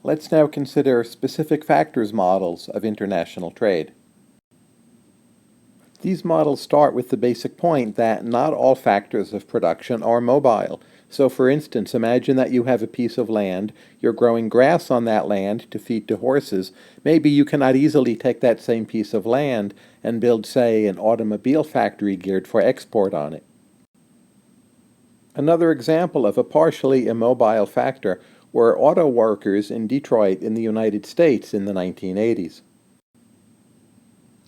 Let's now consider specific factors models of international trade. These models start with the basic point that not all factors of production are mobile. So for instance, imagine that you have a piece of land, you're growing grass on that land to feed to horses. Maybe you cannot easily take that same piece of land and build, say, an automobile factory geared for export on it. Another example of a partially immobile factor were auto workers in Detroit in the United States in the 1980s.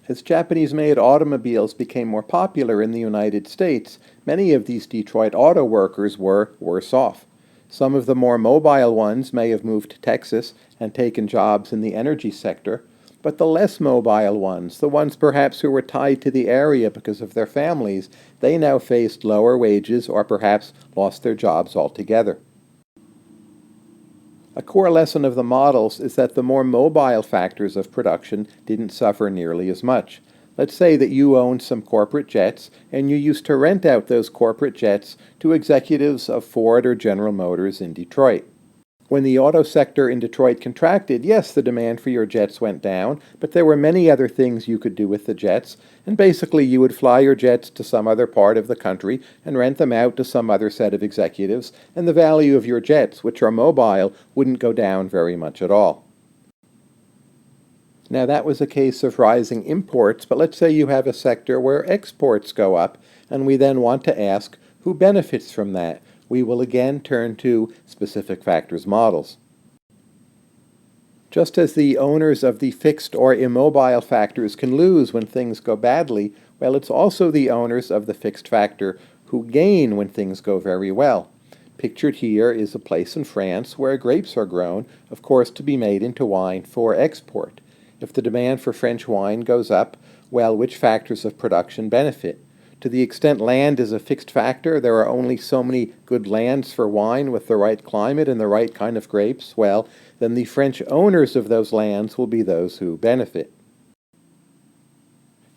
As Japanese-made automobiles became more popular in the United States, many of these Detroit auto workers were worse off. Some of the more mobile ones may have moved to Texas and taken jobs in the energy sector, but the less mobile ones, the ones perhaps who were tied to the area because of their families, they now faced lower wages or perhaps lost their jobs altogether. A core lesson of the models is that the more mobile factors of production didn't suffer nearly as much. Let's say that you owned some corporate jets and you used to rent out those corporate jets to executives of Ford or General Motors in Detroit. When the auto sector in Detroit contracted, yes, the demand for your jets went down, but there were many other things you could do with the jets, and basically you would fly your jets to some other part of the country and rent them out to some other set of executives, and the value of your jets, which are mobile, wouldn't go down very much at all. Now that was a case of rising imports, but let's say you have a sector where exports go up, and we then want to ask who benefits from that. We will again turn to specific factors models. Just as the owners of the fixed or immobile factors can lose when things go badly, well, it's also the owners of the fixed factor who gain when things go very well. Pictured here is a place in France where grapes are grown, of course, to be made into wine for export. If the demand for French wine goes up, well, which factors of production benefit? To the extent land is a fixed factor, there are only so many good lands for wine with the right climate and the right kind of grapes, well, then the French owners of those lands will be those who benefit.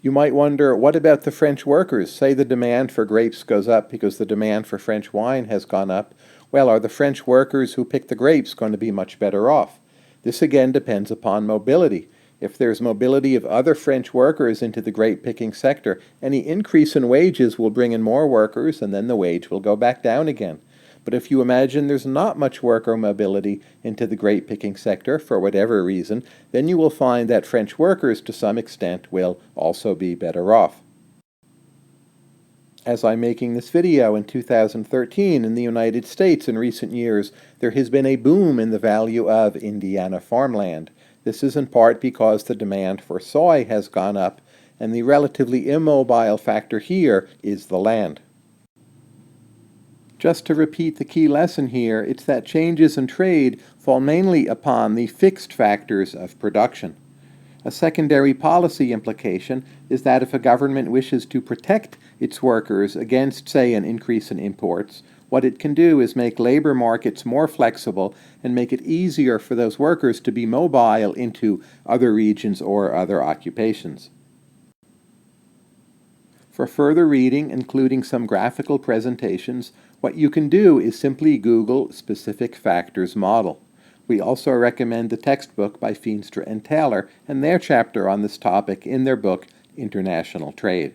You might wonder, what about the French workers? Say the demand for grapes goes up because the demand for French wine has gone up. Well, are the French workers who pick the grapes going to be much better off? This again depends upon mobility. If there's mobility of other French workers into the grape-picking sector, any increase in wages will bring in more workers, and then the wage will go back down again. But if you imagine there's not much worker mobility into the grape-picking sector, for whatever reason, then you will find that French workers, to some extent, will also be better off. As I'm making this video in 2013 in the United States in recent years, there has been a boom in the value of Indiana farmland. This is in part because the demand for soy has gone up, and the relatively immobile factor here is the land. Just to repeat the key lesson here, it's that changes in trade fall mainly upon the fixed factors of production. A secondary policy implication is that if a government wishes to protect its workers against, say, an increase in imports, what it can do is make labor markets more flexible and make it easier for those workers to be mobile into other regions or other occupations. For further reading, including some graphical presentations, what you can do is simply Google Specific Factors Model. We also recommend the textbook by Feenstra and Taylor and their chapter on this topic in their book, International Trade.